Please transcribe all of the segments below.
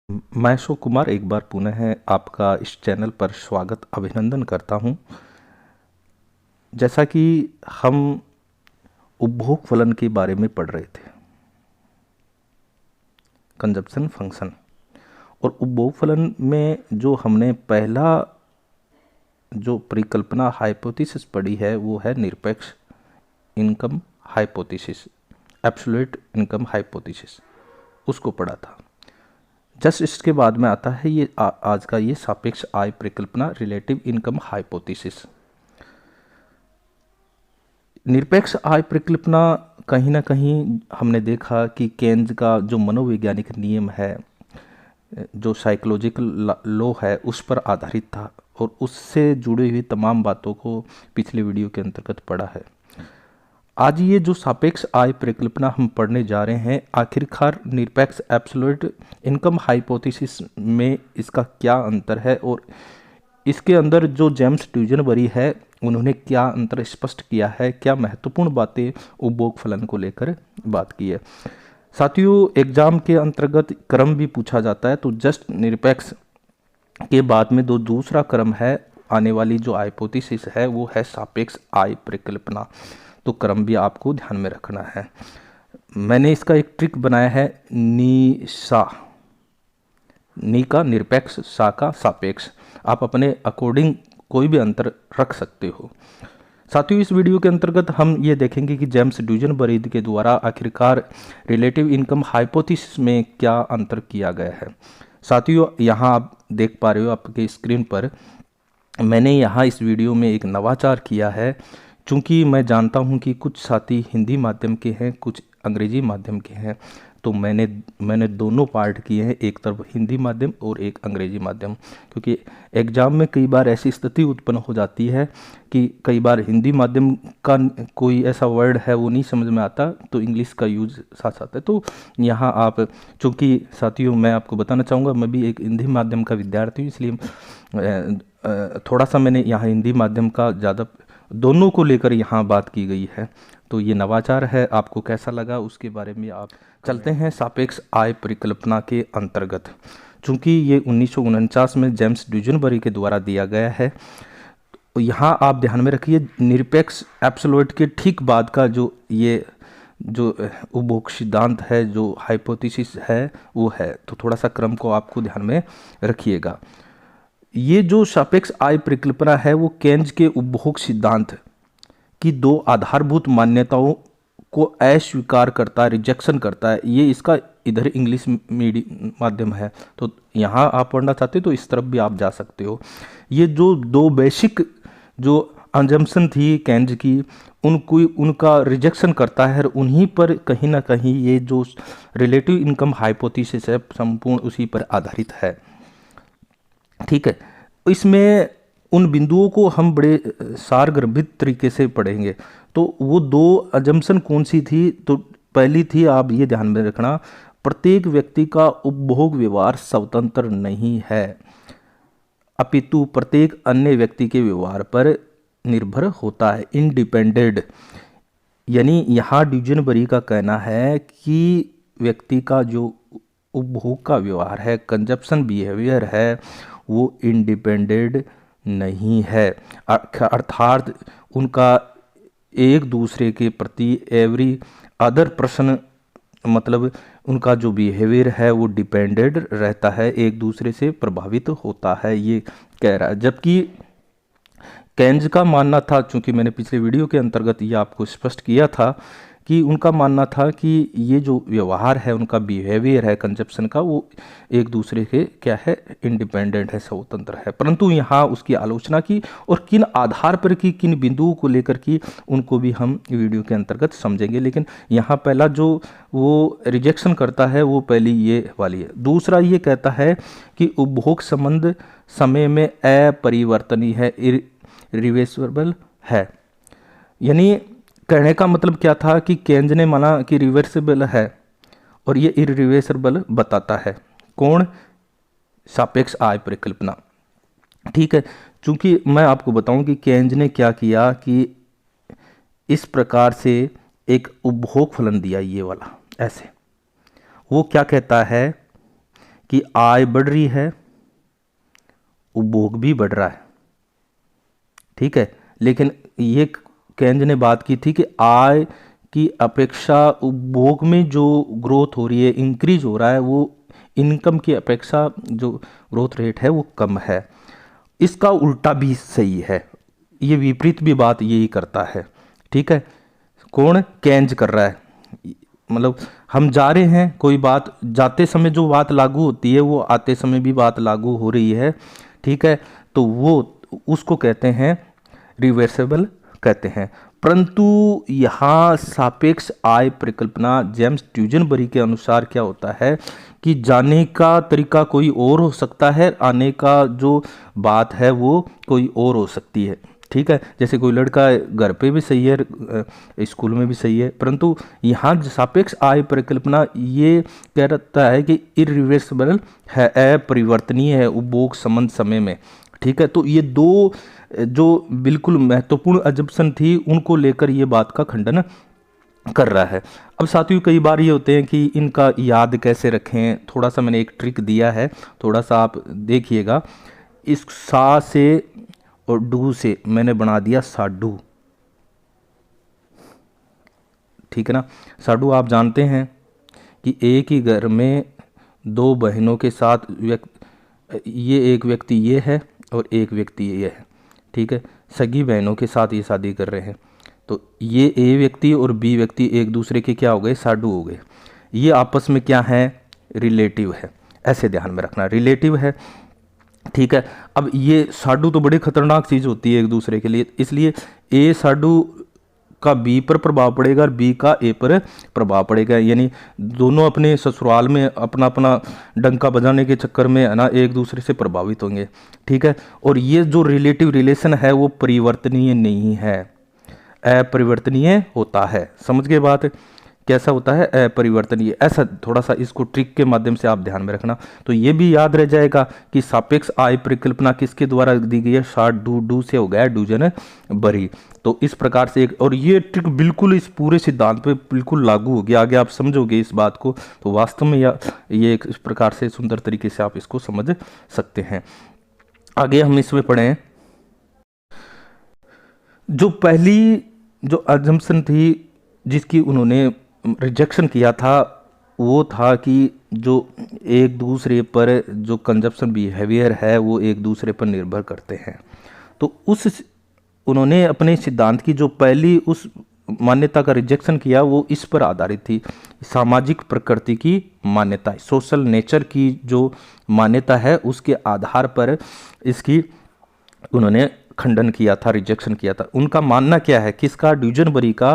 मैं अशोक कुमार एक बार पुनः आपका इस चैनल पर स्वागत अभिनंदन करता हूं। जैसा कि हम उपभोग फलन के बारे में पढ़ रहे थे, कंजप्शन फंक्शन, और उपभोग फलन में जो हमने पहला जो परिकल्पना हाइपोथेसिस पढ़ी है वो है निरपेक्ष income hypothesis, absolute income hypothesis, उसको पढ़ा था। जस्ट इसके बाद में आता है ये आज का ये सापेक्ष आय परिकल्पना, रिलेटिव इनकम हाइपोथेसिस। निरपेक्ष आय परिकल्पना कहीं ना कहीं हमने देखा कि केन्ज का जो मनोवैज्ञानिक नियम है, जो साइकोलॉजिकल लॉ है, उस पर आधारित था और उससे जुड़ी हुई तमाम बातों को पिछले वीडियो के अंतर्गत पढ़ा है। आज ये जो सापेक्ष आय परिकल्पना हम पढ़ने जा रहे हैं, आखिरकार निरपेक्ष एब्सोल्यूट इनकम हाइपोथेसिस में इसका क्या अंतर है और इसके अंदर जो जेम्स ड्यूजनबरी है उन्होंने क्या अंतर स्पष्ट किया है, क्या महत्वपूर्ण बातें उपभोग फलन को लेकर बात की है। साथियों, एग्जाम के अंतर्गत क्रम भी पूछा जाता है, तो जस्ट निरपेक्ष के बाद में दूसरा क्रम है आने वाली जो हाइपोथेसिस है वो है सापेक्ष आय परिकल्पना। तो क्रम भी आपको ध्यान में रखना है। मैंने इसका एक ट्रिक बनाया है, नी का निरपेक्ष, सा का सापेक्ष। आप अपने अकॉर्डिंग कोई भी अंतर रख सकते हो। साथियों, इस वीडियो के अंतर्गत हम ये देखेंगे कि जेम्स ड्यूजनबरी के द्वारा आखिरकार रिलेटिव इनकम हाइपोथेसिस में क्या अंतर किया गया है। साथियों, यहाँ आप देख पा रहे हो आपके स्क्रीन पर, मैंने यहाँ इस वीडियो में एक नवाचार किया है। चूँकि मैं जानता हूँ कि कुछ साथी हिंदी माध्यम के हैं, कुछ अंग्रेजी माध्यम के हैं, तो मैंने दोनों पार्ट किए हैं, एक तरफ हिंदी माध्यम और एक अंग्रेजी माध्यम, क्योंकि एग्ज़ाम में कई बार ऐसी स्थिति उत्पन्न हो जाती है कि कई बार हिंदी माध्यम का कोई ऐसा वर्ड है वो नहीं समझ में आता, तो इंग्लिश का यूज़ साथ साथ है। तो यहाँ आप, चूँकि साथियों मैं आपको बताना चाहूँगा, मैं भी एक हिंदी माध्यम का विद्यार्थी हूँ, इसलिए थोड़ा सा मैंने यहाँ हिंदी माध्यम का ज़्यादा, दोनों को लेकर यहाँ बात की गई है। तो ये नवाचार है, आपको कैसा लगा उसके बारे में आप। चलते हैं सापेक्ष आय परिकल्पना के अंतर्गत। चूँकि ये 1949 में जेम्स ड्यूजनबरी के द्वारा दिया गया है, तो यहाँ आप ध्यान में रखिए, निरपेक्ष एब्सोल्यूट के ठीक बाद का जो उपभोग सिद्धांत है, जो हाइपोथेसिस है वो है। तो थोड़ा सा क्रम को आपको ध्यान में रखिएगा। ये जो सापेक्ष आय परिकल्पना है वो केन्ज के उपभोग सिद्धांत की दो आधारभूत मान्यताओं को अस्वीकार करता है, रिजेक्शन करता है। ये इसका इधर इंग्लिश मीडियम माध्यम है, तो यहाँ आप पढ़ना चाहते हो तो इस तरफ भी आप जा सकते हो। ये जो दो बेसिक जो अजम्पशन थी केन्ज की, उनका रिजेक्शन करता है और उन्हीं पर कहीं ना कहीं ये जो रिलेटिव इनकम हाइपोथेसिस है संपूर्ण उसी पर आधारित है। ठीक है, इसमें उन बिंदुओं को हम बड़े सारगर्भित तरीके से पढ़ेंगे। तो वो दो अजम्पशन कौन सी थी? तो पहली थी, आप ये ध्यान में रखना, प्रत्येक व्यक्ति का उपभोग व्यवहार स्वतंत्र नहीं है, अपितु प्रत्येक अन्य व्यक्ति के व्यवहार पर निर्भर होता है, इंडिपेंडेंट। यानी यहाँ ड्यूजनबरी का कहना है कि व्यक्ति का जो उपभोग का व्यवहार है, कंजप्शन बिहेवियर है, वो इंडिपेंडेंट नहीं है, अर्थात उनका एक दूसरे के प्रति एवरी अदर पर्सन, मतलब उनका जो बिहेवियर है वो डिपेंडेंट रहता है, एक दूसरे से प्रभावित होता है, ये कह रहा है। जबकि केन्ज का मानना था, चूंकि मैंने पिछले वीडियो के अंतर्गत ये आपको स्पष्ट किया था कि उनका मानना था कि ये जो व्यवहार है, उनका बिहेवियर है कंजप्शन का, वो एक दूसरे के क्या है, इंडिपेंडेंट है, स्वतंत्र है। परंतु यहाँ उसकी आलोचना की, और किन आधार पर की, किन बिंदुओं को लेकर की, उनको भी हम वीडियो के अंतर्गत समझेंगे। लेकिन यहाँ पहला जो वो रिजेक्शन करता है वो पहली ये वाली है। दूसरा ये कहता है कि उपभोग संबंध समय में अपरिवर्तनीय है, रिवर्सिबल है। यानी कहने का मतलब क्या था कि केन्ज ने माना कि रिवर्सिबल है और ये इरिवर्सिबल बताता है। कौन? सापेक्ष आय परिकल्पना। ठीक है, चूंकि मैं आपको बताऊं कि केन्ज ने क्या किया कि इस प्रकार से एक उपभोग फलन दिया, ये वाला ऐसे। वो क्या कहता है कि आय बढ़ रही है, उपभोग भी बढ़ रहा है, ठीक है। लेकिन ये केंज ने बात की थी कि आय की अपेक्षा उपभोग में जो ग्रोथ हो रही है, इंक्रीज हो रहा है, वो इनकम की अपेक्षा जो ग्रोथ रेट है वो कम है। इसका उल्टा भी सही है, ये विपरीत भी बात यही करता है, ठीक है। कौन? केंज कर रहा है। मतलब हम जा रहे हैं, कोई बात जाते समय जो बात लागू होती है वो आते समय भी बात लागू हो रही है, ठीक है। तो वो उसको कहते हैं रिवर्सेबल कहते हैं। परंतु यहाँ सापेक्ष आय परिकल्पना जेम्स ट्यूजनबरी के अनुसार क्या होता है कि जाने का तरीका कोई और हो सकता है, आने का जो बात है वो कोई और हो सकती है, ठीक है। जैसे कोई लड़का घर पे भी सही है, स्कूल में भी सही है, परंतु यहाँ सापेक्ष आय परिकल्पना ये कह रहता है कि इरिवर्सिबल है, अपरिवर्तनीय है उपभोग संबंध समय में, ठीक है। तो ये दो जो बिल्कुल महत्वपूर्ण अजम्पशन थी उनको लेकर ये बात का खंडन कर रहा है। अब साथियों कई बार ये होते हैं कि इनका याद कैसे रखें, थोड़ा सा मैंने एक ट्रिक दिया है, थोड़ा सा आप देखिएगा। इस सा से और डू से मैंने बना दिया साडू, ठीक है ना। साडू आप जानते हैं कि एक ही घर में दो बहनों के साथ ये एक व्यक्ति ये है और एक व्यक्ति ये है, ठीक है। सगी बहनों के साथ ये शादी कर रहे हैं, तो ये ए व्यक्ति और बी व्यक्ति एक दूसरे के क्या हो गए? साडू हो गए। ये आपस में क्या है? रिलेटिव है, ऐसे ध्यान में रखना, रिलेटिव है, ठीक है। अब ये साडू तो बड़ी खतरनाक चीज़ होती है एक दूसरे के लिए, इसलिए ए साडू का बी पर प्रभाव पड़ेगा और बी का ए पर प्रभाव पड़ेगा, यानी दोनों अपने ससुराल में अपना अपना डंका बजाने के चक्कर में है ना एक दूसरे से प्रभावित होंगे, ठीक है। और ये जो रिलेटिव रिलेशन है वो परिवर्तनीय नहीं है, अपरिवर्तनीय होता है। समझ गए बात? कैसा होता है? अपरिवर्तनीय। ऐसा थोड़ा सा इसको ट्रिक के माध्यम से आप ध्यान में रखना, तो ये भी याद रह जाएगा कि सापेक्ष आय परिकल्पना किसके द्वारा दी गई है? डू से हो गया ट्यूजनबरी। तो इस प्रकार से एक, और ये ट्रिक बिल्कुल इस पूरे सिद्धांत पे बिल्कुल लागू होगी, आगे आप समझोगे इस बात को, तो वास्तव में ये एक इस प्रकार से सुंदर तरीके से आप इसको समझ सकते हैं। आगे हम इसमें पढ़ें, जो पहली जो अजम्पशन थी जिसकी उन्होंने रिजेक्शन किया था वो था कि जो एक दूसरे पर जो कंजप्शन बिहेवियर है वो एक दूसरे पर निर्भर करते हैं। तो उस उन्होंने अपने सिद्धांत की जो पहली उस मान्यता का रिजेक्शन किया वो इस पर आधारित थी, सामाजिक प्रकृति की मान्यता, सोशल नेचर की जो मान्यता है उसके आधार पर इसकी उन्होंने खंडन किया था, रिजेक्शन किया था। उनका मानना क्या है? किसका? ड्यूजनबरी का,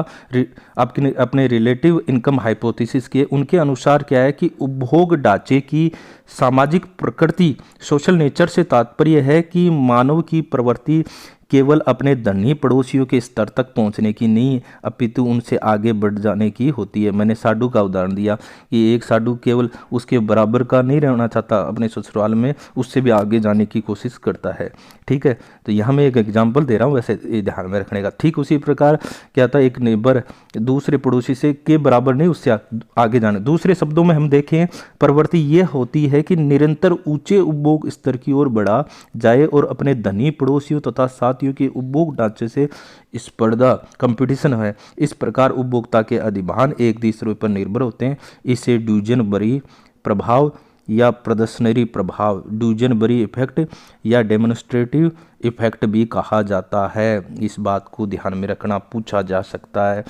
अपने रिलेटिव इनकम हाइपोथेसिस के। उनके अनुसार क्या है कि उपभोग ढांचे की सामाजिक प्रकृति, सोशल नेचर से तात्पर्य है कि मानव की प्रवृत्ति केवल अपने धनी पड़ोसियों के स्तर तक पहुंचने की नहीं अपितु उनसे आगे बढ़ जाने की होती है। मैंने साडू का उदाहरण दिया कि एक साडू केवल उसके बराबर का नहीं रहना चाहता अपने ससुराल में, उससे भी आगे जाने की कोशिश करता है, ठीक है। तो यहाँ मैं एक एग्जाम्पल दे रहा हूँ, वैसे ये ध्यान में रखने का। ठीक उसी प्रकार क्या था, एक नेबर दूसरे पड़ोसी से के बराबर नहीं, उससे आगे जाना। दूसरे शब्दों में हम देखें, प्रवृत्ति ये होती है कि निरंतर ऊंचे उपभोग स्तर की ओर बढ़ा जाए और अपने धनी पड़ोसियों तथा साथियों के उपभोग ढांचे से स्पर्धा, कंपटीशन है। इस प्रकार उपभोक्ता के अधिभान एक दूसरे पर निर्भर होते हैं। इसे ड्यूजनबरी प्रभाव या प्रदर्शनरी प्रभाव, ड्यूजनबरी इफेक्ट या डेमोन्स्ट्रेटिव इफेक्ट भी कहा जाता है। इस बात को ध्यान में रखना, पूछा जा सकता है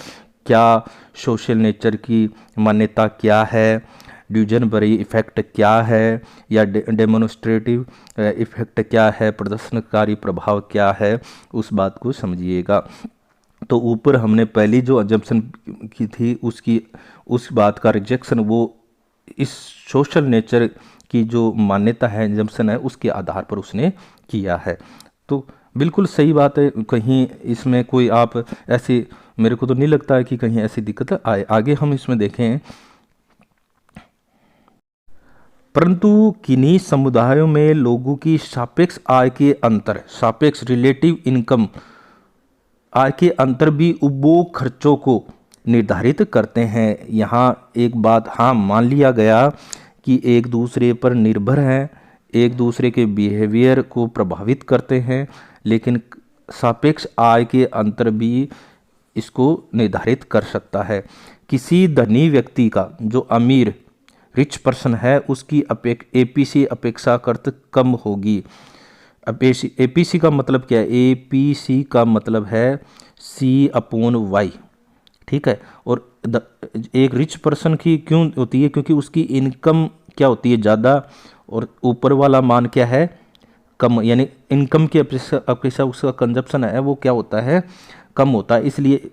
क्या सोशल नेचर की मान्यता क्या है, ड्यूजनबरी इफेक्ट क्या है, या डेमोन्स्ट्रेटिव इफेक्ट क्या है, प्रदर्शनकारी प्रभाव क्या है, उस बात को समझिएगा। तो ऊपर हमने पहली जो अजम्पशन की थी उसकी उस बात का रिजेक्शन वो इस सोशल नेचर की जो मान्यता है, अजम्पशन है, उसके आधार पर उसने किया है। तो बिल्कुल सही बात है, कहीं इसमें कोई आप ऐसी, मेरे को तो नहीं लगता है कि कहीं ऐसी दिक्कत आए। आगे हम इसमें देखें, परंतु किन्हीं समुदायों में लोगों की सापेक्ष आय के अंतर, सापेक्ष रिलेटिव इनकम आय के अंतर भी उपभोग खर्चों को निर्धारित करते हैं। यहाँ एक बात हाँ मान लिया गया कि एक दूसरे पर निर्भर हैं, एक दूसरे के बिहेवियर को प्रभावित करते हैं, लेकिन सापेक्ष आय के अंतर भी इसको निर्धारित कर सकता है। किसी धनी व्यक्ति का, जो अमीर रिच पर्सन है, उसकी एपीसी अपेक्षाकृत कम होगी। एपीसी का मतलब क्या है? एपीसी का मतलब है C/Y, ठीक है। और एक रिच पर्सन की क्यों होती है? क्योंकि उसकी इनकम क्या होती है? ज़्यादा, और ऊपर वाला मान क्या है? कम, यानी इनकम की अपेक्षा उसका कंजप्शन है वो क्या होता है? कम होता है। इसलिए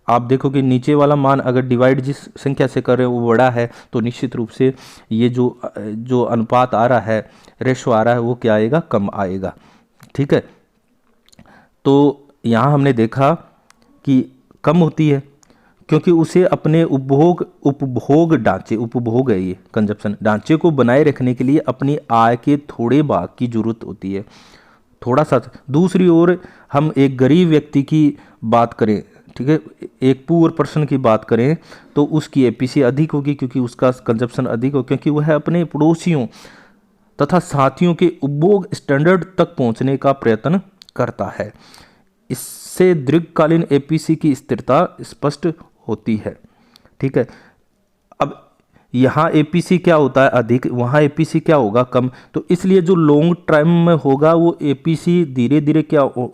आप देखो कि नीचे वाला मान अगर डिवाइड जिस संख्या से कर रहे हो वो बड़ा है, तो निश्चित रूप से ये जो अनुपात आ रहा है, रेशो आ रहा है, वो क्या आएगा? कम आएगा, ठीक है। तो यहाँ हमने देखा कि कम होती है क्योंकि उसे अपने उपभोग ढांचे, उपभोग है ये कंजप्शन, ढांचे को बनाए रखने के लिए अपनी आय के थोड़े भाग की जरूरत होती है, थोड़ा सा। दूसरी ओर हम एक गरीब व्यक्ति की बात करें, ठीक है, एक पुअर पर्सन की बात करें, तो उसकी एपीसी अधिक होगी क्योंकि उसका कंजप्शन अधिक हो, क्योंकि वह अपने पड़ोसियों तथा साथियों के उपभोग स्टैंडर्ड तक पहुंचने का प्रयत्न करता है। इससे दीर्घकालीन एपीसी की स्थिरता स्पष्ट होती है, ठीक है। अब यहाँ एपीसी क्या होता है? अधिक, वहाँ एपीसी क्या होगा? कम। तो इसलिए जो लॉन्ग टर्म में होगा वो एपीसी धीरे धीरे क्या हो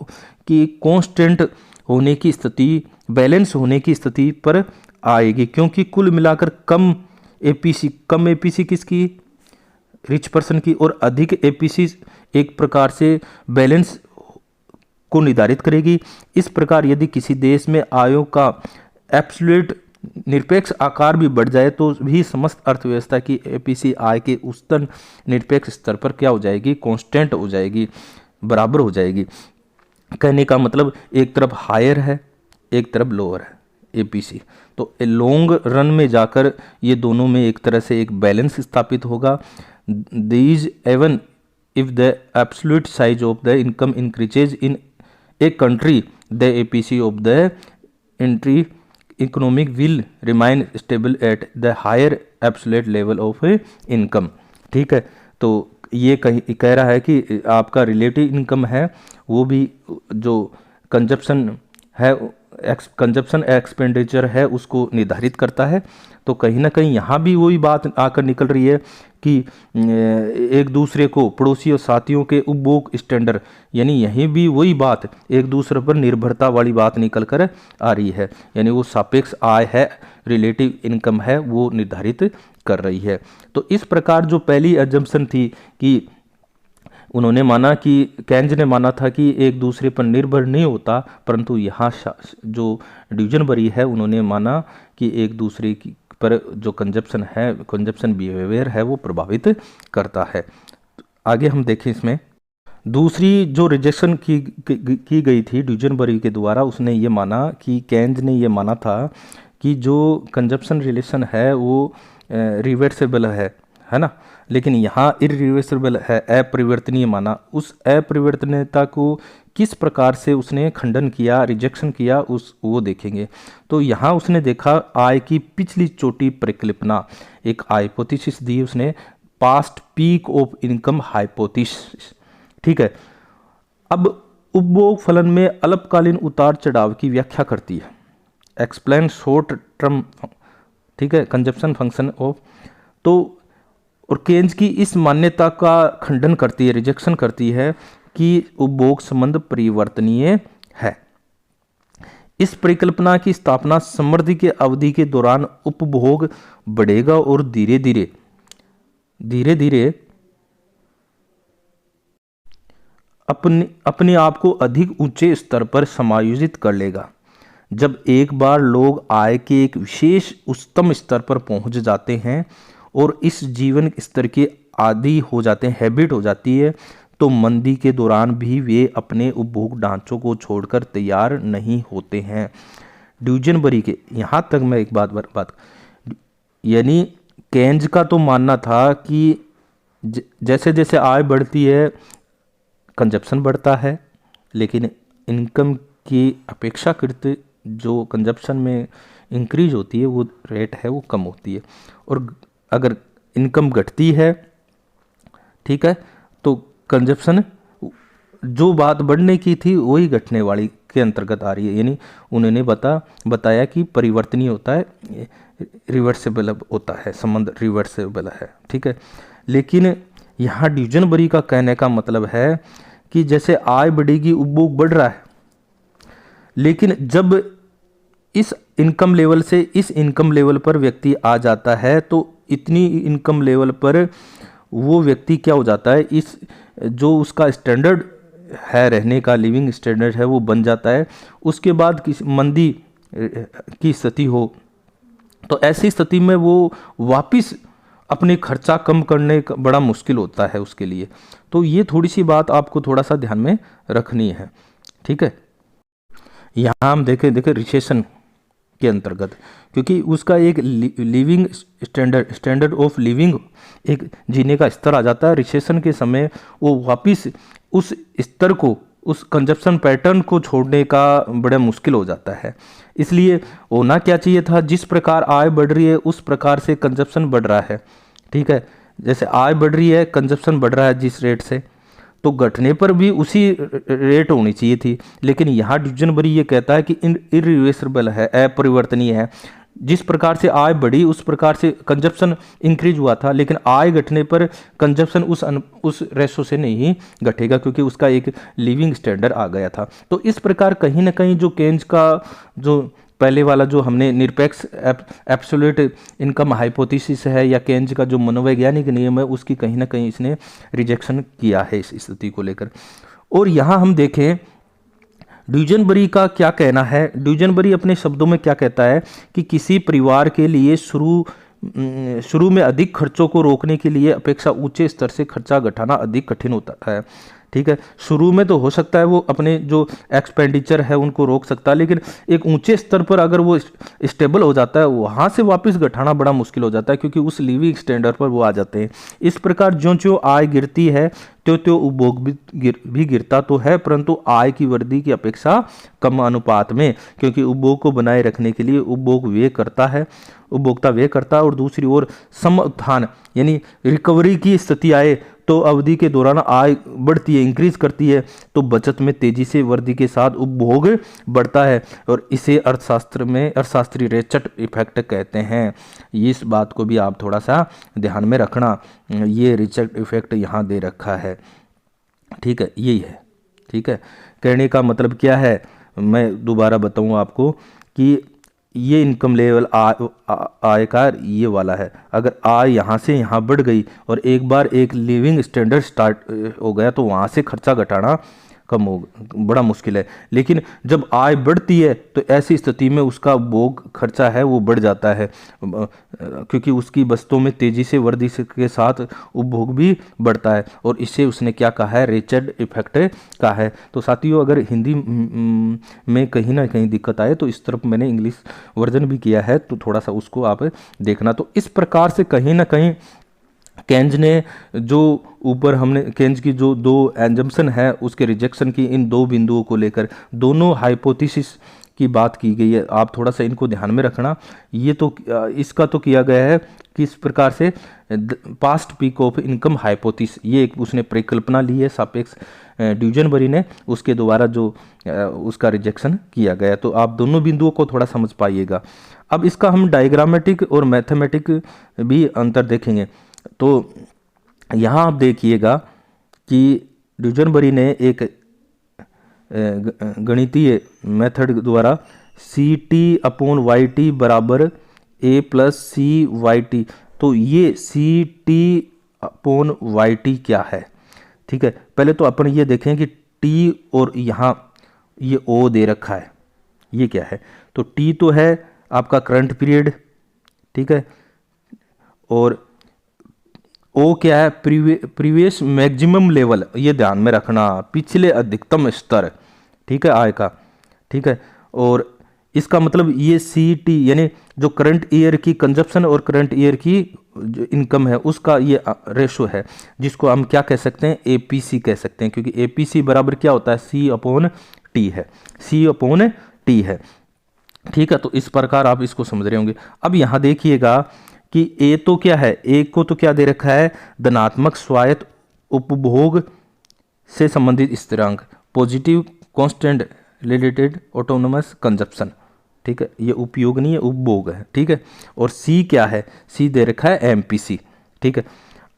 कि कांस्टेंट होने की स्थिति, बैलेंस होने की स्थिति पर आएगी, क्योंकि कुल मिलाकर कम एपीसी किसकी? रिच पर्सन की, और अधिक एपीसी एक प्रकार से बैलेंस को निर्धारित करेगी। इस प्रकार यदि किसी देश में आयों का एब्सोल्यूट निरपेक्ष आकार भी बढ़ जाए तो भी समस्त अर्थव्यवस्था की एपीसी आय के उच्चतम निरपेक्ष स्तर पर क्या हो जाएगी? कांस्टेंट हो जाएगी, बराबर हो जाएगी। कहने का मतलब एक तरफ हायर है, एक तरफ लोअर है एपीसी। तो लॉन्ग रन में जाकर ये दोनों में एक तरह से एक बैलेंस स्थापित होगा। These even if the absolute size of the income increases in a country, the APC of the entry economic will remain stable at the higher absolute level of income, ठीक है। तो ये कह रहा है कि आपका रिलेटिव इनकम है वो भी जो कंजप्शन है, कंजप्शन एक्सपेंडिचर है, उसको निर्धारित करता है। तो कहीं ना कहीं यहाँ भी वही बात आकर निकल रही है कि एक दूसरे को, पड़ोसी और साथियों के उपभोग स्टैंडर्ड, यानी यहीं भी वही बात, एक दूसरे पर निर्भरता वाली बात निकल कर आ रही है, यानी वो सापेक्ष आय है, रिलेटिव इनकम है, वो निर्धारित कर रही है। तो इस प्रकार जो पहली एजम्पशन थी कि उन्होंने माना कि केंज ने माना था कि एक दूसरे पर निर्भर नहीं होता, परंतु यहाँ जो ड्यूजनबरी है उन्होंने माना कि एक दूसरे की पर जो कंजप्शन बिहेवियर है वो प्रभावित करता है। आगे हम देखें इसमें दूसरी जो रिजेक्शन की गई थी ड्यूजनबरी के द्वारा, उसने ये माना कि केंज ने ये माना था कि जो कंजप्शन रिलेशन है वो रिवर्सिबल है ना, लेकिन यहाँ इरिवर्सिबल है, अपरिवर्तनीय माना। उस अपरिवर्तनीयता को किस प्रकार से उसने खंडन किया, रिजेक्शन किया, वो देखेंगे। तो यहाँ उसने देखा आय की पिछली चोटी परिकल्पना, एक हाइपोथेसिस दी उसने, past peak of income hypothesis, ठीक है। अब उपभोग फलन में अल्पकालीन उतार चढ़ाव की व्याख्या करती है, एक्सप्लेन शॉर्ट टर्म, ठीक है, कंजप्शन फंक्शन ऑफ। तो और केंज की इस मान्यता का खंडन करती है, रिजेक्शन करती है कि उपभोग संबंध परिवर्तनीय है। इस परिकल्पना की स्थापना समृद्धि के अवधि के दौरान उपभोग बढ़ेगा और धीरे धीरे अपने आप को अधिक ऊंचे स्तर पर समायोजित कर लेगा। जब एक बार लोग आय के एक विशेष उच्चतम स्तर पर पहुंच जाते हैं और इस जीवन स्तर के आदी हो जाते हैं, हैबिट हो जाती है, तो मंदी के दौरान भी वे अपने उपभोग ढांचों को छोड़कर तैयार नहीं होते हैं। ड्यूजनबरी के, यहाँ तक मैं एक बात यानी केंज का तो मानना था कि जैसे जैसे आय बढ़ती है कंजप्शन बढ़ता है, लेकिन इनकम की अपेक्षाकृत जो कंजप्शन में इंक्रीज होती है वो रेट है वो कम होती है। और अगर इनकम घटती है, ठीक है, तो कंजप्शन जो बात बढ़ने की थी वही घटने वाली के अंतर्गत आ रही है। यानी उन्होंने बताया कि परिवर्तनीय होता है, रिवर्सेबल होता है, संबंध रिवर्सेबल है, ठीक है। लेकिन यहाँ ड्यूजनबरी का कहने का मतलब है कि जैसे आय बढ़ेगी उपभोग बढ़ रहा है, लेकिन जब इस इनकम लेवल से इस इनकम लेवल पर व्यक्ति आ जाता है तो इतनी इनकम लेवल पर वो व्यक्ति क्या हो जाता है, इस जो उसका स्टैंडर्ड है रहने का, लिविंग स्टैंडर्ड है, वो बन जाता है। उसके बाद किसी मंदी की स्थिति हो तो ऐसी स्थिति में वो वापस अपने खर्चा कम करने का बड़ा मुश्किल होता है उसके लिए। तो ये थोड़ी सी बात आपको थोड़ा सा ध्यान में रखनी है, ठीक है। यहाँ हम देखें रिसेशन के अंतर्गत, क्योंकि उसका एक लिविंग स्टैंडर्ड ऑफ लिविंग, एक जीने का स्तर आ जाता है। रिसेशन के समय वो वापस उस स्तर को, उस कंजप्शन पैटर्न को छोड़ने का बड़ा मुश्किल हो जाता है। इसलिए होना क्या चाहिए था, जिस प्रकार आय बढ़ रही है उस प्रकार से कंजप्शन बढ़ रहा है, ठीक है। जैसे आय बढ़ रही है, कंजप्शन बढ़ रहा है जिस रेट से, तो घटने पर भी उसी रेट होनी चाहिए थी। लेकिन यहाँ ड्यूजनबरी ये कहता है कि इरिवर्सिबल है, अपरिवर्तनीय है। जिस प्रकार से आय बढ़ी उस प्रकार से कंजप्शन इंक्रीज हुआ था, लेकिन आय घटने पर कंजप्शन उस रेशो से नहीं घटेगा, क्योंकि उसका एक लिविंग स्टैंडर्ड आ गया था। तो इस प्रकार कहीं ना कहीं जो केन्ज का जो पहले वाला जो हमने निरपेक्ष एब्सोल्यूट इनकम हाइपोथेसिस है या केन्ज का जो मनोवैज्ञानिक नियम है, उसकी कहीं ना कहीं इसने रिजेक्शन किया है इस स्थिति को लेकर। और यहाँ हम देखें ड्यूजनबरी का क्या कहना है। ड्यूजनबरी अपने शब्दों में क्या कहता है कि किसी परिवार के लिए शुरू में अधिक खर्चों को रोकने के लिए अपेक्षा ऊंचे स्तर से खर्चा घटाना अधिक कठिन होता है, ठीक है। शुरू में तो हो सकता है वो अपने जो एक्सपेंडिचर है उनको रोक सकता है, लेकिन एक ऊंचे स्तर पर अगर वो स्टेबल हो जाता है वहाँ से वापस घटाना बड़ा मुश्किल हो जाता है, क्योंकि उस लिविंग स्टैंडर्ड पर वो आ जाते हैं। इस प्रकार ज्यों-ज्यों आय गिरती है त्यों-त्यों उपभोग भी गिरता तो है, परंतु आय की वृद्धि की अपेक्षा कम अनुपात में, क्योंकि उपभोग को बनाए रखने के लिए उपभोक्ता व्यय करता है। और दूसरी ओर सम उत्थान यानी रिकवरी की स्थिति आए तो अवधि के दौरान आय बढ़ती है, इंक्रीज करती है, तो बचत में तेजी से वृद्धि के साथ उपभोग बढ़ता है, और इसे अर्थशास्त्री रेचट इफेक्ट कहते हैं। इस बात को भी आप थोड़ा सा ध्यान में रखना, ये रेचट इफेक्ट यहाँ दे रखा है, ठीक है, यही है, ठीक है। कहने का मतलब क्या है, मैं दोबारा बताऊँ आपको कि ये इनकम लेवल आय का ये वाला है। अगर आय यहाँ से यहाँ बढ़ गई और एक बार एक लिविंग स्टैंडर्ड स्टार्ट हो गया तो वहाँ से खर्चा घटाना बड़ा मुश्किल है। लेकिन जब आय बढ़ती है तो ऐसी स्थिति में उसका उपभोग खर्चा है वो बढ़ जाता है, क्योंकि उसकी वस्तुओं में तेजी से वृद्धि के साथ उपभोग भी बढ़ता है, और इससे उसने क्या कहा है, रेचर्ड इफेक्ट कहा है। तो साथियों, अगर हिंदी में कहीं ना कहीं दिक्कत आए तो इस तरफ मैंने इंग्लिश वर्जन भी किया है, तो थोड़ा सा उसको आप देखना। तो इस प्रकार से कहीं ना कहीं केन्ज ने जो ऊपर हमने केन्ज की जो दो एजम्पशन है उसके रिजेक्शन की, इन दो बिंदुओं को लेकर दोनों हाइपोथेसिस की बात की गई है। आप थोड़ा सा इनको ध्यान में रखना। ये तो इसका तो किया गया है किस प्रकार से, past peak of income hypothesis, ये एक उसने परिकल्पना ली है सापेक्ष ड्यूजनबरी ने, उसके द्वारा जो उसका रिजेक्शन किया गया। तो आप दोनों बिंदुओं को थोड़ा समझ पाइएगा। अब इसका हम डायग्रामेटिक और मैथमेटिक भी अंतर देखेंगे। तो यहाँ आप देखिएगा कि ड्यूजनबरी ने एक गणितीय मेथड द्वारा C T upon Y T बराबर A plus C Y T, तो ये C T upon Y T क्या है, ठीक है। पहले तो अपन ये देखें कि टी और यहाँ ये ओ दे रखा है, ये क्या है। तो टी तो है आपका करंट पीरियड, ठीक है, और ओ क्या है, प्रीवियस मैक्सिमम लेवल, ये ध्यान में रखना, पिछले अधिकतम स्तर, ठीक है, आय का, ठीक है। और इसका मतलब ये सी टी यानी जो करंट ईयर की कंजप्शन और करंट ईयर की जो इनकम है उसका ये रेशो है, जिसको हम क्या कह सकते हैं, एपीसी कह सकते हैं, क्योंकि एपीसी बराबर क्या होता है, सी अपॉन टी है, सी अपॉन टी है, ठीक है। तो इस प्रकार आप इसको समझ रहे होंगे। अब यहाँ देखिएगा कि ए तो क्या है, ए को तो क्या दे रखा है, धनात्मक स्वायत्त उपभोग से संबंधित स्थिरांक, positive constant related autonomous consumption, ठीक है, ये उपयोग नहीं है, उपभोग है, ठीक है। और सी क्या है, सी दे रखा है एमपीसी, ठीक है।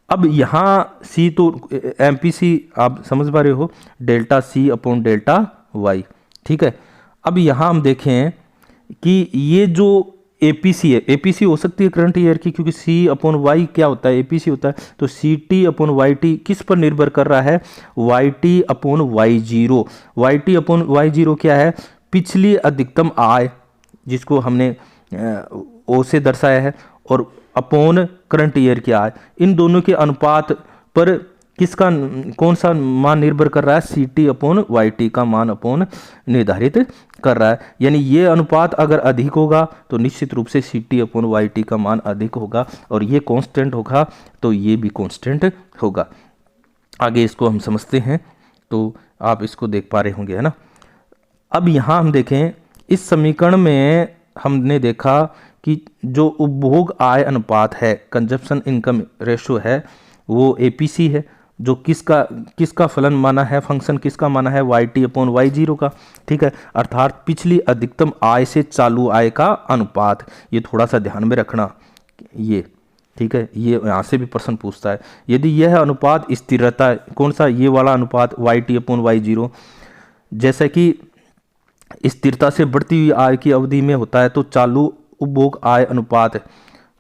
अब यहाँ सी तो एमपीसी आप समझ पा रहे हो, delta C upon delta Y, ठीक है। अब यहाँ हम देखें कि ये जो एपीसी है, एपीसी हो सकती है करंट ईयर की, क्योंकि सी अपॉन वाई क्या होता है, एपीसी होता है। तो C T upon Y T किस पर निर्भर कर रहा है, Y T upon Y zero. Y T upon Y zero क्या है, पिछली अधिकतम आय, जिसको हमने ओ से दर्शाया है, और अपॉन करंट ईयर की आय, इन दोनों के अनुपात पर किसका कौन सा मान निर्भर कर रहा है, C T upon Y T का मान अपॉन निर्धारित कर रहा है। यानी ये अनुपात अगर अधिक होगा तो निश्चित रूप से C T upon Y T का मान अधिक होगा, और ये कांस्टेंट होगा तो ये भी कांस्टेंट होगा। आगे इसको हम समझते हैं, तो आप इसको देख पा रहे होंगे, है ना। अब यहाँ हम देखें, इस समीकरण में हमने देखा कि जो उपभोग आय अनुपात है, कंजप्शन इनकम रेशो है, वो एपीसी है, जो किसका फलन माना है, फंक्शन किसका माना है, Y T upon Y zero का, ठीक है। अर्थात पिछली अधिकतम आय से चालू आय का अनुपात, ये थोड़ा सा ध्यान में रखना, ये ठीक है, ये यहाँ से भी प्रश्न पूछता है। यदि यह अनुपात स्थिर रहता है, कौन सा, ये वाला अनुपात Y T upon Y zero, जैसा कि स्थिरता से बढ़ती हुई आय की अवधि में होता है, तो चालू उपभोग आय अनुपात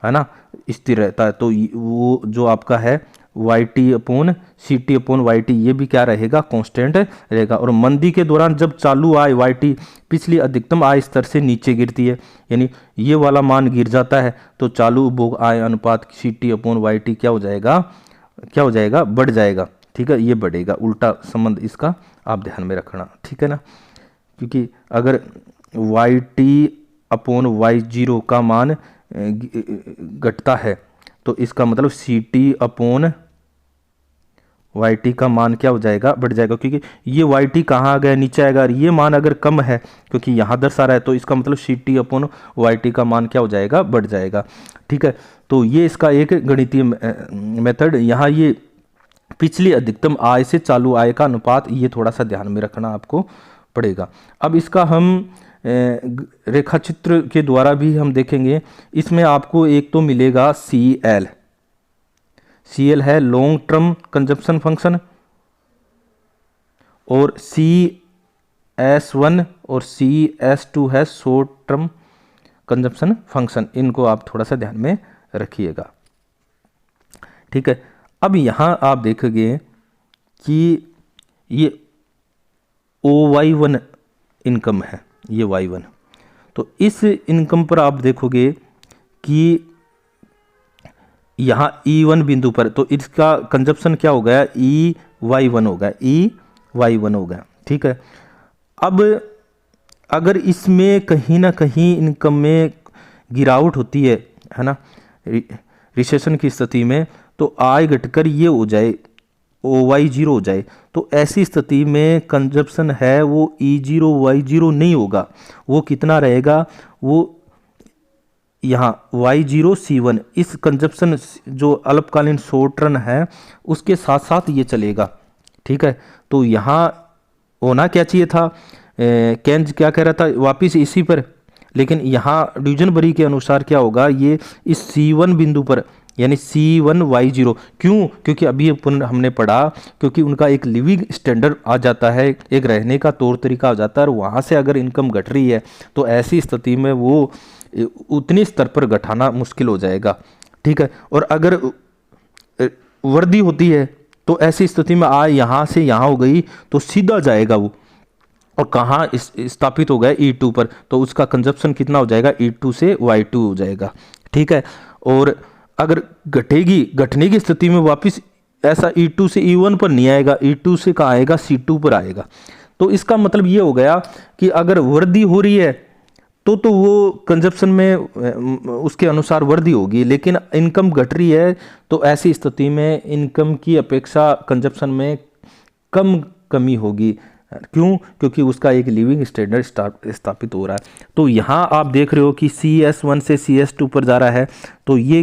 है ना स्थिर रहता है, तो वो जो आपका है Y T upon C T upon Y T, ये भी क्या रहेगा, कांस्टेंट रहेगा। और मंदी के दौरान जब चालू आय वाई टी पिछली अधिकतम आय स्तर से नीचे गिरती है, यानी ये वाला मान गिर जाता है, तो चालू उपभोग आय अनुपात C T upon Y T क्या हो जाएगा, बढ़ जाएगा, ठीक है, ये बढ़ेगा। उल्टा संबंध इसका आप ध्यान में रखना, ठीक है ना, क्योंकि अगर Y T upon Y zero का मान घटता है तो इसका मतलब C T upon Y T का मान क्या हो जाएगा, बढ़ जाएगा, क्योंकि ये वाई टी कहाँ आ गया, नीचे आएगा, और ये मान अगर कम है क्योंकि यहाँ दर्शा रहा है, तो इसका मतलब C T upon Y T का मान क्या हो जाएगा, बढ़ जाएगा, ठीक है। तो ये इसका एक गणितीय मेथड, यहाँ ये पिछली अधिकतम आय से चालू आय का अनुपात, ये थोड़ा सा ध्यान में रखना आपको पड़ेगा। अब इसका हम रेखा चित्र के द्वारा भी हम देखेंगे। इसमें आपको एक तो मिलेगा सी एल है लॉन्ग टर्म कंजप्शन फंक्शन, और CS1 और CS2 है शॉर्ट टर्म कंजप्शन फंक्शन। इनको आप थोड़ा सा ध्यान में रखिएगा, ठीक है। अब यहाँ आप देखोगे कि ये OY1 इनकम है, ये Y1, तो इस इनकम पर आप देखोगे कि यहाँ E1 बिंदु पर, तो इसका कंजप्शन क्या हो गया, EY1 हो गया, ठीक है। अब अगर इसमें कहीं ना कहीं इनकम में गिरावट होती है ना, रिसेशन की स्थिति में, तो आय घटकर ये हो जाए OY0 हो जाए, तो ऐसी स्थिति में कंजप्शन है वो E0 Y0 नहीं होगा, वो कितना रहेगा, वो यहाँ Y0 C1, इस कंजप्शन जो अल्पकालीन शॉर्ट रन है उसके साथ साथ ये चलेगा, ठीक है। तो यहाँ होना क्या चाहिए था, केंज क्या कह रहा था, वापिस इसी पर, लेकिन यहाँ डिवीजन बरी के अनुसार क्या होगा, ये इस C1 बिंदु पर, यानी C1 Y0, क्यों, क्योंकि अभी हमने पढ़ा, क्योंकि उनका एक लिविंग स्टैंडर्ड आ जाता है, एक रहने का तौर तरीका आ जाता है, और वहाँ से अगर इनकम घट रही है तो ऐसी स्थिति में वो उतनी स्तर पर घटाना मुश्किल हो जाएगा, ठीक है। और अगर वृद्धि होती है तो ऐसी स्थिति में आय यहाँ से यहाँ हो गई तो सीधा जाएगा वो, और कहाँ स्थापित हो गया E2 पर, तो उसका कंजप्शन कितना हो जाएगा, E2 से Y2 हो जाएगा, ठीक है। और अगर घटने की स्थिति में वापस ऐसा E2 से E1 पर नहीं आएगा, E2 से कहाँ आएगा, C2 पर आएगा। तो इसका मतलब ये हो गया कि अगर वृद्धि हो रही है तो वो कंजप्शन में उसके अनुसार वृद्धि होगी, लेकिन इनकम घट रही है तो ऐसी स्थिति में इनकम की अपेक्षा कंजप्शन में कमी होगी, क्यों? क्योंकि उसका एक लिविंग स्टैंडर्ड स्थापित हो रहा है। तो यहाँ आप देख रहे हो कि CS1 से CS2 पर जा रहा है। तो ये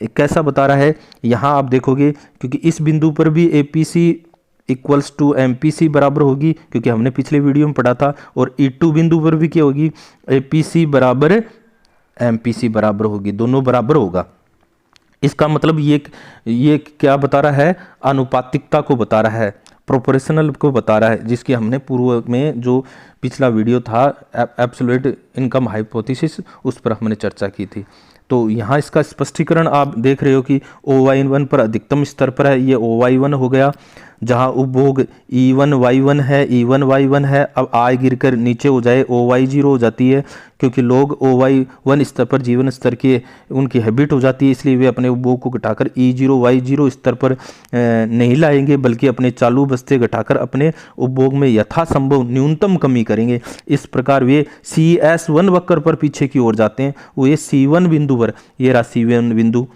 कैसा बता रहा है? यहाँ आप देखोगे क्योंकि इस बिंदु पर भी APC इक्वल्स टू MPC बराबर होगी, क्योंकि हमने पिछले वीडियो में पढ़ा था। और E2 बिंदु पर भी क्या होगी? APC बराबर MPC बराबर होगी, दोनों बराबर होगा। इसका मतलब ये क्या बता रहा है? आनुपातिकता को बता रहा है, प्रोपोर्शनल को बता रहा है, जिसकी हमने पूर्व में जो पिछला वीडियो था एब्सोल्यूट इनकम हाइपोथेसिस, उस पर हमने चर्चा की थी। तो यहाँ इसका स्पष्टीकरण आप देख रहे हो कि OY1 पर अधिकतम स्तर पर है, ये OY1 हो गया, जहाँ उपभोग E1Y1 है, E1Y1 है। अब आय गिरकर नीचे हो जाए OY0 हो जाती है, क्योंकि लोग OY1 स्तर पर जीवन स्तर के उनकी हैबिट हो जाती है, इसलिए वे अपने उपभोग को घटाकर E0Y0 स्तर पर नहीं लाएंगे, बल्कि अपने चालू बस्ते घटाकर अपने उपभोग में यथासंभव न्यूनतम कमी करेंगे। इस प्रकार वे CS1 वक्र पर पीछे की ओर जाते हैं। वो ये C1 बिंदु पर, ये रहा C1 बिंदु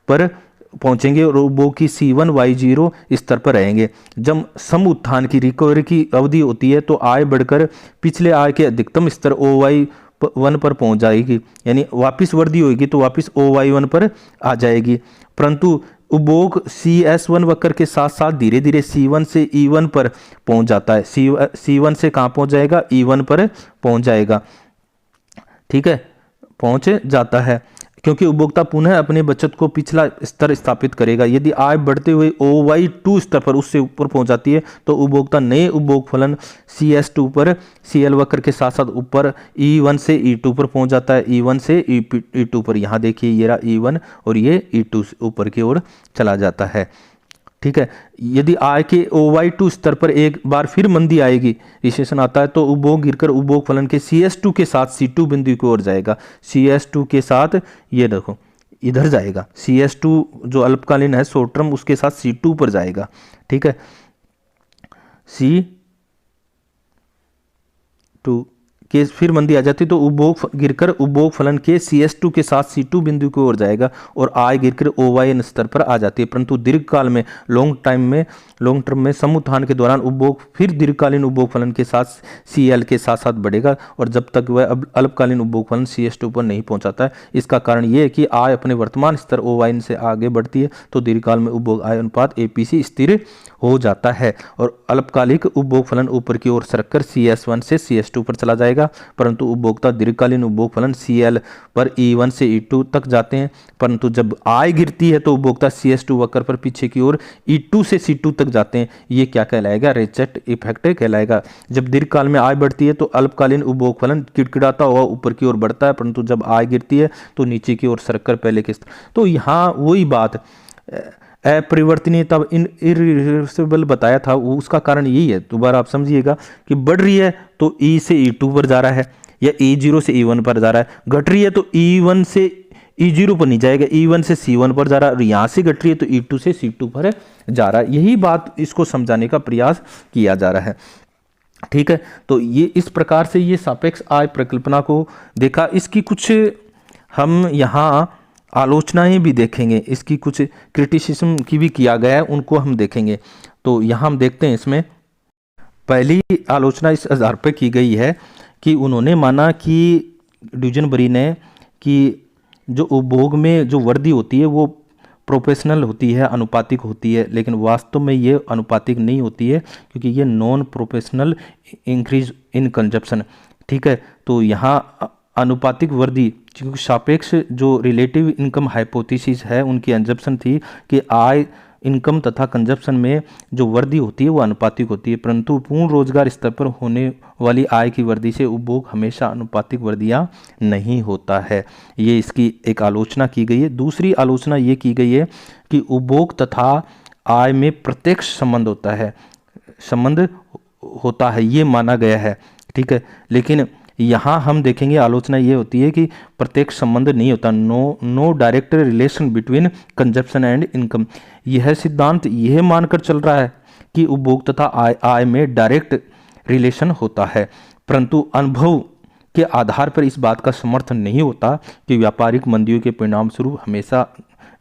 पर पहुंचेंगे और उपभोग की C1Y0 स्तर पर रहेंगे। जब सम उत्थान की रिकवरी की अवधि होती है तो आय बढ़कर पिछले आय के अधिकतम स्तर OY1 पर पहुंच जाएगी, यानी वापस वृद्धि होगी तो वापस OY1 पर आ जाएगी। परंतु उपभोग CS1 वक्र के साथ साथ धीरे धीरे C1 से E1 पर पहुंच जाता है। C1 से कहाँ पहुंच जाएगा? E1 पर पहुंच जाएगा। ठीक है, पहुंच जाता है, क्योंकि उपभोक्ता पुनः अपने बचत को पिछला स्तर स्थापित करेगा। यदि आय बढ़ते हुए OY2 स्तर पर उससे ऊपर पहुंच जाती है तो उपभोक्ता नए उपभोग फलन CS2 पर CL वक्र के साथ साथ ऊपर E1 से E2 पर पहुंच जाता है, E1 से E2 पर। यहाँ देखिए ये रहा E1 और ये E2 ऊपर की ओर चला जाता है। ठीक है, यदि आय के OY2 स्तर पर एक बार फिर मंदी आएगी, रिसेशन आता है, तो उपभोग गिरकर उपभोग फलन के CS2 के साथ C2 बिंदु की ओर जाएगा। CS2 के साथ ये देखो इधर जाएगा, CS2 जो अल्पकालीन है शॉर्ट टर्म, उसके साथ C2 पर जाएगा। ठीक है, C2 के फिर मंदी आ जाती तो उपभोग गिरकर उपभोग फलन के CS2 के साथ C2 बिंदु की ओर जाएगा और आय गिरकर OYN स्तर पर आ जाती है। परंतु दीर्घकाल में लॉन्ग टर्म में सम उत्थान के दौरान उपभोग फिर दीर्घकालीन उपभोग फलन के साथ CL के साथ साथ बढ़ेगा, और जब तक वह अल्पकालीन उपभोग फलन CS2 पर नहीं पहुंचाता है। इसका कारण यह है कि आय अपने वर्तमान स्तर OYN से आगे बढ़ती है तो दीर्घकाल में उपभोग आय अनुपात APC स्थिर हो जाता है और अल्पकालिक उपभोग फलन ऊपर की ओर सरककर CS1 से CS2 पर चला जाएगा। परंतु उपभोक्ता दीर्घकालीन उपभोग फलन CL पर E1 से E2 तक जाते हैं। परंतु जब आय गिरती है तो उपभोक्ता CS2 वक्र पर पीछे की ओर E2 से C2 तक जाते हैं। ये क्या कहलाएगा? रेचेट इफेक्ट कहलाएगा। जब दीर्घकाल में आय बढ़ती है तो अल्पकालीन उपभोग फलन किड़किड़ाता हुआ ऊपर की ओर बढ़ता है, परंतु जब आय गिरती है तो नीचे की ओर सरककर पहले के। तो यहाँ वही बात अपरिवर्तनीय तब इरिवर्सिबल बताया था, उसका कारण यही है। दोबारा आप समझिएगा कि बढ़ रही है तो E से E2 पर जा रहा है या E0 से E1 पर जा रहा है, घट रही है तो E1 से E0 पर नहीं जाएगा, E1 से C1 पर जा रहा है, और यहाँ से घट रही है तो E2 से C2 पर जा रहा है। यही बात इसको समझाने का प्रयास किया जा रहा है। ठीक है, तो ये इस प्रकार से ये सापेक्ष आय परिकल्पना को देखा। इसकी कुछ हम यहाँ आलोचनाएं भी देखेंगे, इसकी कुछ क्रिटिसिज्म की भी किया गया है, उनको हम देखेंगे। तो यहाँ हम देखते हैं, इसमें पहली आलोचना इस आधार पर की गई है कि उन्होंने माना कि ड्यूजनबरी ने कि जो उपभोग में जो वृद्धि होती है वो प्रोपोर्शनल होती है, अनुपातिक होती है, लेकिन वास्तव में ये अनुपातिक नहीं होती है, क्योंकि ये non proportional increase in consumption. ठीक है, तो यहाँ अनुपातिक वृद्धि, क्योंकि सापेक्ष जो रिलेटिव इनकम हाइपोथेसिस है उनकी एजम्पशन थी कि आय, इनकम तथा कंजप्शन में जो वृद्धि होती है वो अनुपातिक होती है, परंतु पूर्ण रोजगार स्तर पर होने वाली आय की वृद्धि से उपभोग हमेशा अनुपातिक वृद्धियाँ नहीं होता है। ये इसकी एक आलोचना की गई है। दूसरी आलोचना ये की गई है कि उपभोग तथा आय में प्रत्यक्ष संबंध होता है, ये माना गया है। ठीक है, लेकिन यहाँ हम देखेंगे आलोचना ये होती है कि प्रत्यक्ष संबंध नहीं होता, no direct relation between consumption and income. यह सिद्धांत यह मानकर चल रहा है कि उपभोग तथा आय में डायरेक्ट रिलेशन होता है, परंतु अनुभव के आधार पर इस बात का समर्थन नहीं होता कि व्यापारिक मंदियों के परिणाम स्वरूप हमेशा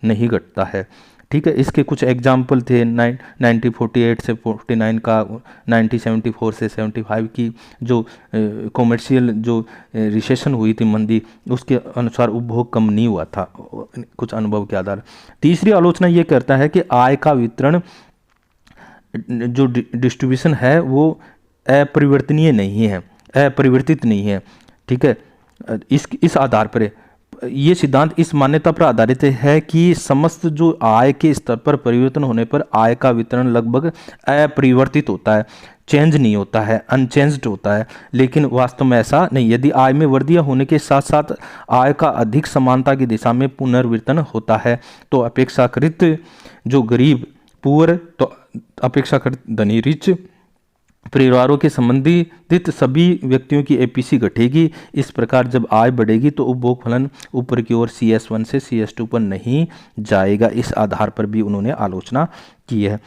नहीं घटता है। ठीक है। इसके कुछ एग्जाम्पल थे 1948 से 49 का, 1974 से 75 की जो कॉमर्शियल जो रिसेशन हुई थी, मंदी, उसके अनुसार उपभोग कम नहीं हुआ था कुछ अनुभव के आधार। तीसरी आलोचना ये करता है कि आय का वितरण जो डिस्ट्रीब्यूशन है वो अपरिवर्तनीय नहीं है, अपरिवर्तित नहीं है। ठीक है। इस आधार पर ये सिद्धांत इस मान्यता पर आधारित है कि समस्त जो आय के स्तर पर परिवर्तन होने पर आय का वितरण लगभग अपरिवर्तित होता है, चेंज नहीं होता है, अनचेंज्ड होता है। लेकिन वास्तव में ऐसा नहीं। यदि आय में वृद्धि होने के साथ साथ आय का अधिक समानता की दिशा में पुनर्वितरण होता है तो अपेक्षाकृत जो गरीब पुअर तो अपेक्षाकृत धनी रिच परिवारों के संबंधित सभी व्यक्तियों की एपीसी घटेगी। इस प्रकार जब आय बढ़ेगी तो उपभोग फलन ऊपर की ओर CS1 से CS2 पर नहीं जाएगा। इस आधार पर भी उन्होंने आलोचना की है।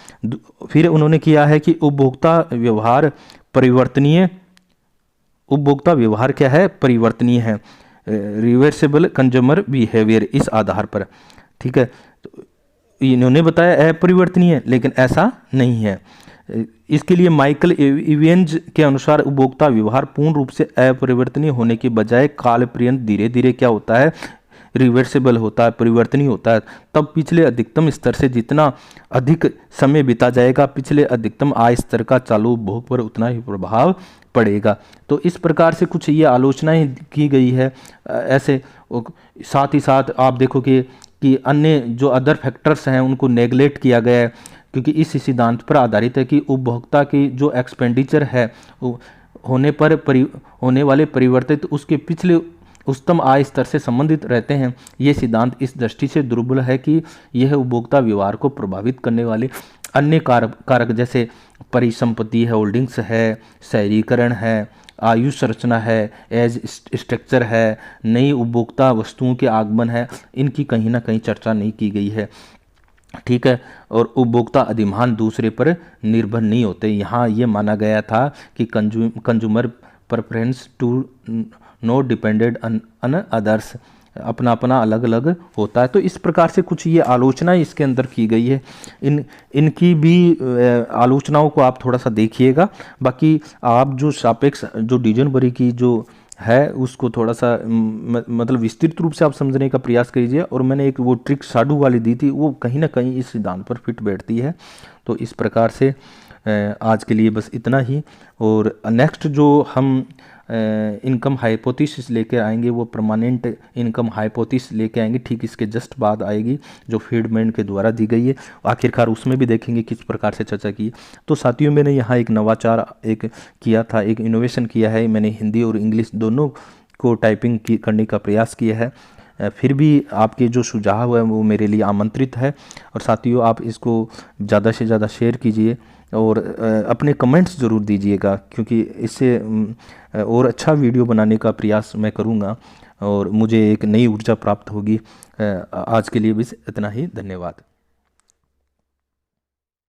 फिर उन्होंने किया है कि उपभोक्ता व्यवहार परिवर्तनीय, उपभोक्ता व्यवहार क्या है, परिवर्तनीय है, रिवर्सिबल कंज्यूमर बिहेवियर, इस आधार पर। ठीक है। तो इन्होंने बताया अपरिवर्तनीय, लेकिन ऐसा नहीं है। इसके लिए माइकल इवेंज के अनुसार उपभोक्ता व्यवहार पूर्ण रूप से अपरिवर्तनीय होने के बजाय कालपर्यंत धीरे धीरे क्या होता है, रिवर्सिबल होता है, परिवर्तनीय होता है। तब पिछले अधिकतम स्तर से जितना अधिक समय बिता जाएगा, पिछले अधिकतम आय स्तर का चालू उपभोग पर उतना ही प्रभाव पड़ेगा। तो इस प्रकार से कुछ ये आलोचनाएं की गई है। ऐसे साथ ही साथ आप देखोगे कि अन्य जो अदर फैक्टर्स हैं उनको नेगलेक्ट किया गया है, क्योंकि इस सिद्धांत पर आधारित है कि उपभोक्ता की जो एक्सपेंडिचर है होने वाले परिवर्तित उसके पिछले उच्चतम आय स्तर से संबंधित रहते हैं। ये सिद्धांत इस दृष्टि से दुर्बल है कि यह उपभोक्ता व्यवहार को प्रभावित करने वाले अन्य कारक जैसे परिसंपत्ति है, होल्डिंग्स है, शहरीकरण है, आयु संरचना है, एज स्ट्रक्चर है, नई उपभोक्ता वस्तुओं के आगमन है, इनकी कहीं ना कहीं चर्चा नहीं की गई है। ठीक है। और उपभोक्ता अधिमान दूसरे पर निर्भर नहीं होते। यहाँ ये माना गया था कि consumer preference to not depended on others, अपना अपना अलग अलग होता है। तो इस प्रकार से कुछ ये आलोचना इसके अंदर की गई है। इनकी भी आलोचनाओं को आप थोड़ा सा देखिएगा। बाकी आप जो सापेक्ष जो डिजनबरी की जो है उसको थोड़ा सा मतलब विस्तृत रूप से आप समझने का प्रयास कीजिए। और मैंने एक वो ट्रिक साडू वाली दी थी, वो कहीं ना कहीं इस सिद्धांत पर फिट बैठती है। तो इस प्रकार से आज के लिए बस इतना ही। और नेक्स्ट जो हम इनकम हाइपोथेसिस लेके आएंगे वो परमानेंट इनकम हाइपोथेसिस लेके आएंगे। ठीक इसके जस्ट बाद आएगी जो फ्रीडमैन के द्वारा दी गई है। आखिरकार उसमें भी देखेंगे किस प्रकार से चर्चा की। तो साथियों, मैंने यहाँ एक नवाचार एक किया था, एक इनोवेशन किया है। मैंने हिंदी और इंग्लिश दोनों को टाइपिंग करने का प्रयास किया है। फिर भी आपके जो सुझाव है वो मेरे लिए आमंत्रित है। और साथियों, आप इसको ज़्यादा से ज़्यादा शेयर कीजिए और अपने कमेंट्स ज़रूर दीजिएगा, क्योंकि इससे और अच्छा वीडियो बनाने का प्रयास मैं करूँगा और मुझे एक नई ऊर्जा प्राप्त होगी। आज के लिए बस इतना ही। धन्यवाद।